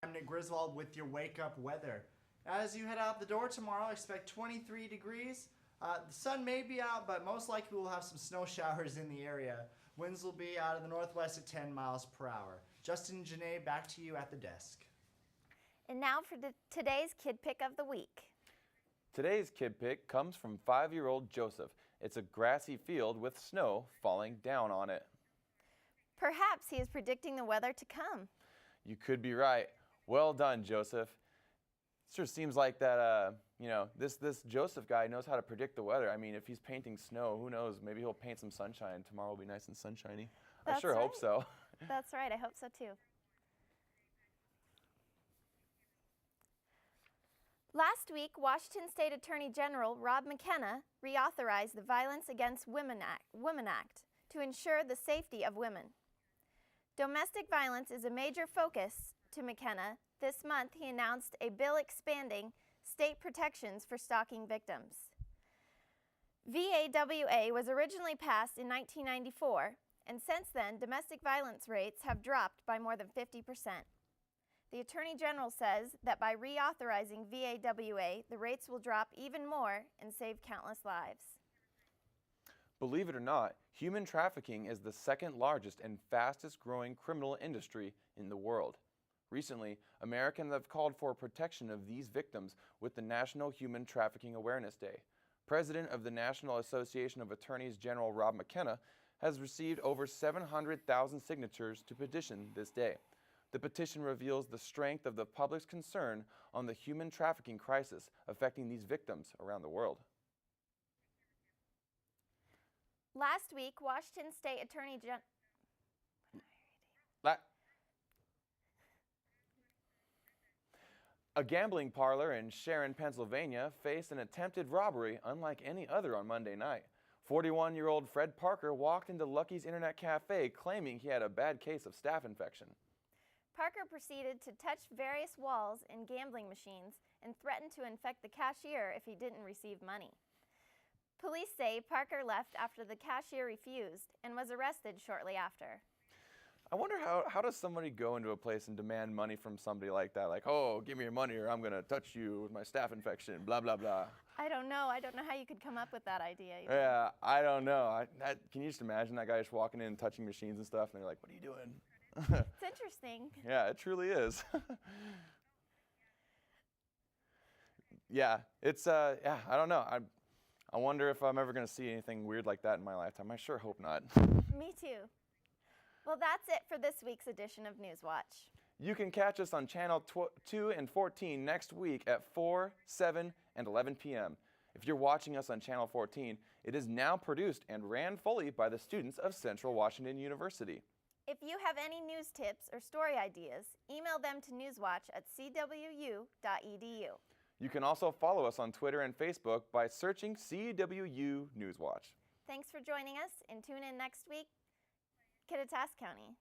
I'm Nick Griswold with your Wake Up weather. As you head out the door tomorrow, expect 23 degrees. The sun may be out, but most likely we'll have some snow showers in the area. Winds will be out of the northwest at 10 miles per hour. Justin and Janae, back to you at the desk. And now for today's Kid Pick of the Week. Today's Kid Pick comes from 5-year-old Joseph. It's a grassy field with snow falling down on it. Perhaps he is predicting the weather to come. You could be right. Well done, Joseph. It sure seems like that, this Joseph guy knows how to predict the weather. I mean, if he's painting snow, who knows? Maybe he'll paint some sunshine. Tomorrow will be nice and sunshiny. I sure hope so. That's right. I hope so, too. Last week, Washington State Attorney General Rob McKenna reauthorized the Violence Against Women Act to ensure the safety of women. Domestic violence is a major focus to McKenna. This month, he announced a bill expanding state protections for stalking victims. VAWA was originally passed in 1994, and since then, domestic violence rates have dropped by more than 50%. The Attorney General says that by reauthorizing VAWA, the rates will drop even more and save countless lives. Believe it or not, human trafficking is the second largest and fastest growing criminal industry in the world. Recently, Americans have called for protection of these victims with the National Human Trafficking Awareness Day. President of the National Association of Attorneys General Rob McKenna has received over 700,000 signatures to petition this day. The petition reveals the strength of the public's concern on the human trafficking crisis affecting these victims around the world. Last week, Washington State Attorney General... A gambling parlor in Sharon, Pennsylvania faced an attempted robbery unlike any other on Monday night. 41-year-old Fred Parker walked into Lucky's Internet Cafe claiming he had a bad case of staph infection. Parker proceeded to touch various walls and gambling machines and threatened to infect the cashier if he didn't receive money. Police say Parker left after the cashier refused and was arrested shortly after. I wonder how does somebody go into a place and demand money from somebody like that? Like, oh, give me your money or I'm going to touch you with my staph infection, blah, blah, blah. I don't know. I don't know how you could come up with that idea. Yeah, I don't know. Can you just imagine that guy just walking in and touching machines and stuff and they're like, what are you doing? It's interesting. Yeah, it truly is. Yeah, it's, I don't know. I wonder if I'm ever going to see anything weird like that in my lifetime. I sure hope not. Me too. Well, that's it for this week's edition of NewsWatch. You can catch us on Channel 2 and 14 next week at 4, 7, and 11 p.m. If you're watching us on Channel 14, it is now produced and ran fully by the students of Central Washington University. If you have any news tips or story ideas, email them to newswatch@cwu.edu. You can also follow us on Twitter and Facebook by searching CWU Newswatch. Thanks for joining us, and tune in next week. Kittitas County.